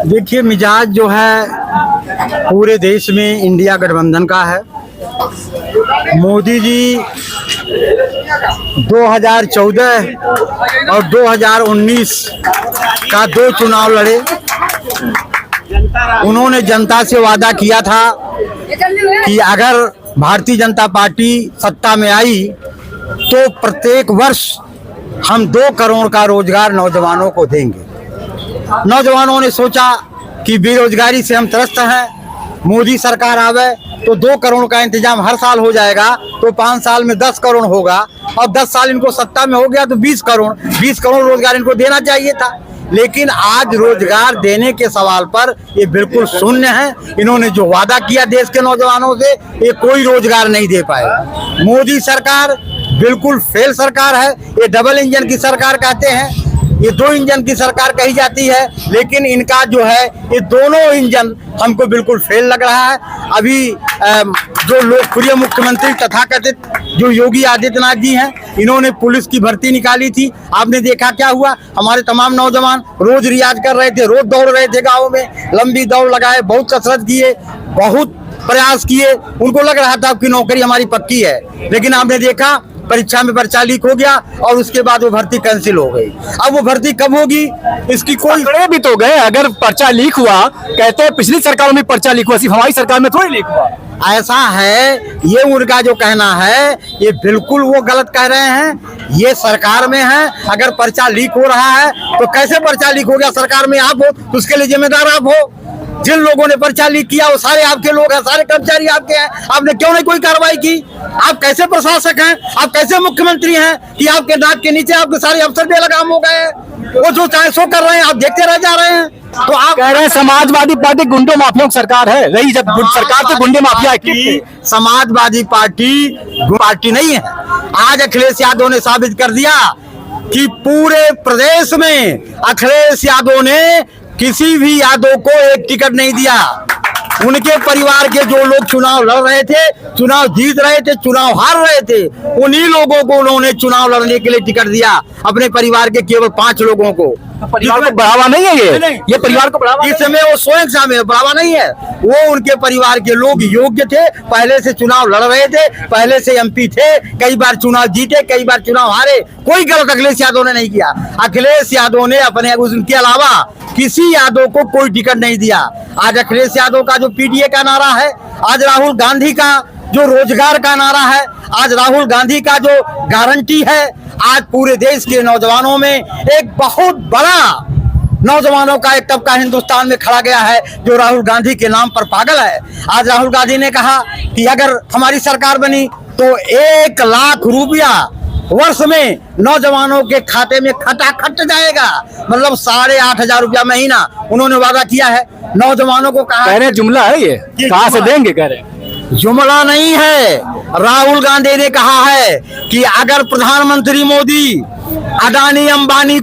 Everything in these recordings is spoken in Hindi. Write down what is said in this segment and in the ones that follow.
देखिए, मिजाज जो है पूरे देश में इंडिया गठबंधन का है। मोदी जी 2014 और 2019 का 2 चुनाव लड़े। उन्होंने जनता से वादा किया था कि अगर भारतीय जनता पार्टी सत्ता में आई तो प्रत्येक वर्ष हम 2 करोड़ का रोजगार नौजवानों को देंगे। नौजवानों ने सोचा कि बेरोजगारी से हम त्रस्त हैं, मोदी सरकार आवे तो 2 करोड़ का इंतजाम हर साल हो जाएगा, तो 5 साल में 10 करोड़ होगा और 10 साल इनको सत्ता में हो गया तो 20 करोड़ रोजगार इनको देना चाहिए था। लेकिन आज रोजगार देने के सवाल पर ये बिल्कुल शून्य है। इन्होंने जो वादा किया देश के नौजवानों से, ये कोई रोजगार नहीं दे पाए। मोदी सरकार बिल्कुल फेल सरकार है। ये डबल इंजन की सरकार कहते हैं, ये 2 इंजन की सरकार कही जाती है, लेकिन इनका जो है ये दोनों इंजन हमको बिल्कुल फेल लग रहा है। अभी जो लोकप्रिय मुख्यमंत्री तथाकथित जो योगी आदित्यनाथ जी हैं, इन्होंने पुलिस की भर्ती निकाली थी। आपने देखा क्या हुआ? हमारे तमाम नौजवान रोज रियाज कर रहे थे, रोज दौड़ रहे थे गाँव में, लंबी दौड़ लगाए, बहुत कसरत किए, बहुत प्रयास किए। उनको लग रहा था कि नौकरी हमारी पक्की है, लेकिन आपने देखा परीक्षा में पर्चा लीक हो गया और उसके बाद वो भर्ती कैंसिल हो गई। अब वो भर्ती कब होगी इसकी कोई पकड़े भी तो गए। अगर पर्चा लीक हुआ, कहते हैं पिछली सरकार में पर्चा लीक हुआ, सिर्फ हमारी सरकार में थोड़ी लीक हुआ। ऐसा है, ये उनका जो कहना है ये बिल्कुल वो गलत कह रहे हैं। ये सरकार में है, अगर पर्चा लीक हो रहा है तो कैसे पर्चा लीक हो गया? सरकार में आप हो तो उसके लिए जिम्मेदार आप हो। जिन लोगों ने पर्चा लीक किया वो सारे आपके लोग हैं, सारे कर्मचारी आपके हैं। आपने क्यों नहीं कोई कार्रवाई की? आप कैसे प्रशासक हैं? आप कैसे मुख्यमंत्री हैं कि आपके नाक के नीचे आपके सारे अफसर बेलगाम हो गए? वो जो चाहे सो कर रहे हैं, आप देखते रह जा रहे हैं। तो आप कह रहे हैं समाजवादी पार्टी गुंडों माफियाओं की सरकार है, रही जब सरकार तो गुंडे माफिया की समाजवादी पार्टी नहीं है। आज अखिलेश यादव ने साबित कर दिया कि पूरे प्रदेश में अखिलेश यादव ने किसी भी यादव को एक टिकट नहीं दिया। उनके परिवार के जो लोग चुनाव लड़ रहे थे, चुनाव जीत रहे थे, चुनाव हार रहे थे, उन्हीं लोगों को उन्होंने चुनाव लड़ने के लिए टिकट दिया। अपने परिवार के केवल 5 लोगों को। परिवार को बढ़ावा नहीं है ये परिवार को बढ़ावा, इस समय वो स्वयं शामिल बढ़ावा नहीं है। वो उनके परिवार के लोग योग्य थे, पहले से चुनाव लड़ रहे थे, पहले से एमपी थे, कई बार चुनाव जीते, कई बार चुनाव हारे। कोई गलत अखिलेश यादव ने नहीं किया। अखिलेश यादव ने अपने उनके अलावा किसी यादव को कोई टिकट नहीं दिया। आज अखिलेश यादव का जो पीडीए का नारा है, आज राहुल गांधी का जो रोजगार का नारा है, आज राहुल गांधी का जो गारंटी है, आज पूरे देश के नौजवानों में एक बहुत बड़ा नौजवानों का एक तबका हिंदुस्तान में खड़ा गया है जो राहुल गांधी के नाम पर पागल है। आज राहुल गांधी ने कहा कि अगर हमारी सरकार बनी तो 1 लाख रुपया वर्ष में नौजवानों के खाते में खटाखट जाएगा, मतलब 8,500 रुपया महीना उन्होंने वादा किया है। नौजवानों को कहा, कह रहे जुमला है ये कहाँ से देंगे? कह रहे जुमला नहीं है। राहुल गांधी ने कहा है कि अगर प्रधानमंत्री मोदी अडानी अंबानी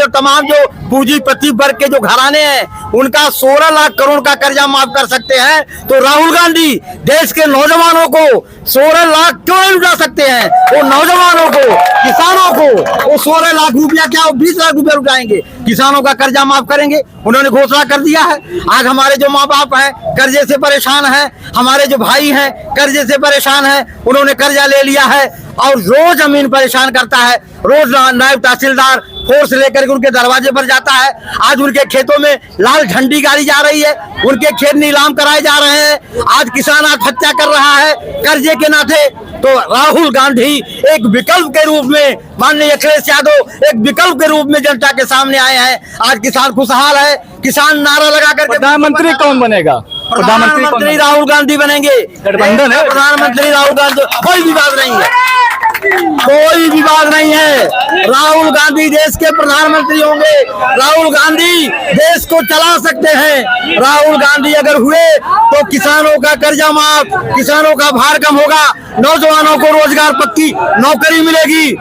और तमाम जो पूंजीपति वर्ग के जो घराने हैं उनका 16 लाख करोड़ का कर्जा माफ कर सकते हैं, तो राहुल गांधी देश के नौजवानों को 16 लाख क्यों नहीं लुटा सकते हैं? वो नौजवानों को, किसानों को वो 16 लाख रुपया क्या, वो 20 लाख रुपया लुटाएंगे, किसानों का कर्जा माफ करेंगे। उन्होंने घोषणा कर दिया है। आज हमारे जो माँ बाप हैं कर्जे से परेशान हैं, हमारे जो भाई हैं कर्जे से परेशान हैं, उन्होंने कर्जा ले लिया है और रोज जमीन परेशान करता है। रोज नायब तहसीलदार फोर्स लेकर के उनके दरवाजे पर जाता है। आज उनके खेतों में लाल झंडी गाड़ी जा रही है, उनके खेत नीलाम कराए जा रहे हैं। आज किसान आत्महत्या कर रहा है कर्जे के नाते। तो राहुल गांधी एक विकल्प के रूप में, माननीय अखिलेश यादव एक विकल्प के रूप में जनता के सामने आए हैं। आज किसान खुशहाल है। किसान नारा लगा करके प्रधानमंत्री कौन बनेगा? प्रधानमंत्री राहुल गांधी बनेंगे। गठबंधन है, प्रधानमंत्री राहुल गांधी, कोई विवाद नहीं है, कोई विवाद नहीं है। राहुल गांधी देश के प्रधानमंत्री होंगे। राहुल गांधी देश को चला सकते हैं। राहुल गांधी अगर हुए तो किसानों का कर्जा माफ, किसानों का भार कम होगा, नौजवानों को रोजगार पक्की नौकरी मिलेगी।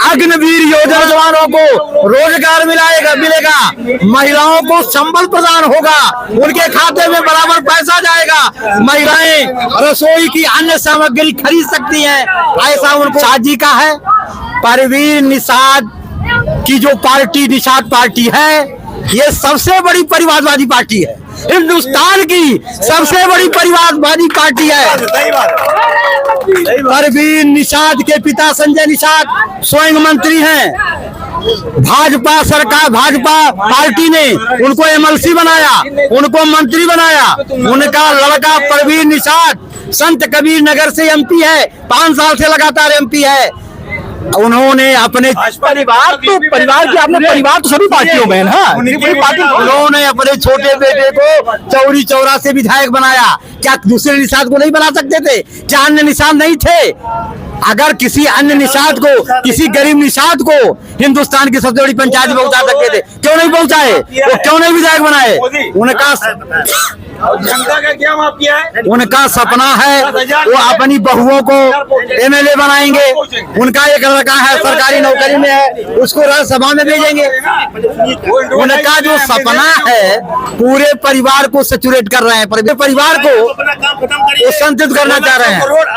अग्निवीर योजना नौजवानों को रोजगार मिलेगा, महिलाओं को संबल प्रदान होगा, उनके खाते में बराबर पैसा जाएगा, महिलाएं रसोई की अन्य सामग्री खरीद सकती हैं। ऐसा उनको शादी का है। परवीन निषाद कि जो पार्टी निषाद पार्टी है ये सबसे बड़ी परिवारवादी पार्टी है, हिंदुस्तान की सबसे बड़ी परिवारवादी पार्टी है। परवीन निषाद के पिता संजय निषाद स्वयं मंत्री हैं। भाजपा सरकार, भाजपा पार्टी ने उनको एमएलसी बनाया, उनको मंत्री बनाया। उनका लड़का परवीन निषाद संत कबीर नगर से एमपी है, 5 साल से लगातार एमपी है। उन्होंने अपने परिवार की आपने परिवार तो सभी पार्टियों में है ना, उन्होंने अपने छोटे बेटे को चौरी चौरा से विधायक बनाया। क्या दूसरे निषाद को नहीं बना सकते थे? क्या अन्य निषाद नहीं थे? अगर किसी अन्य निषाद को, किसी गरीब निषाद को हिंदुस्तान की सबसे बड़ी पंचायत में पहुंचा सकते थे, क्यों नहीं पहुंचाए? वो क्यों नहीं विधायक बनाए? जनता का क्या माफ किया है? उनका सपना है वो अपनी बहुओं को एमएलए बनाएंगे। उनका एक लड़का है सरकारी नौकरी में है, उसको राज्यसभा में भेजेंगे। उनका जो सपना है पूरे परिवार को सैचुरेट कर रहे हैं, परिवार को वो संतुलित करना चाह रहे हैं।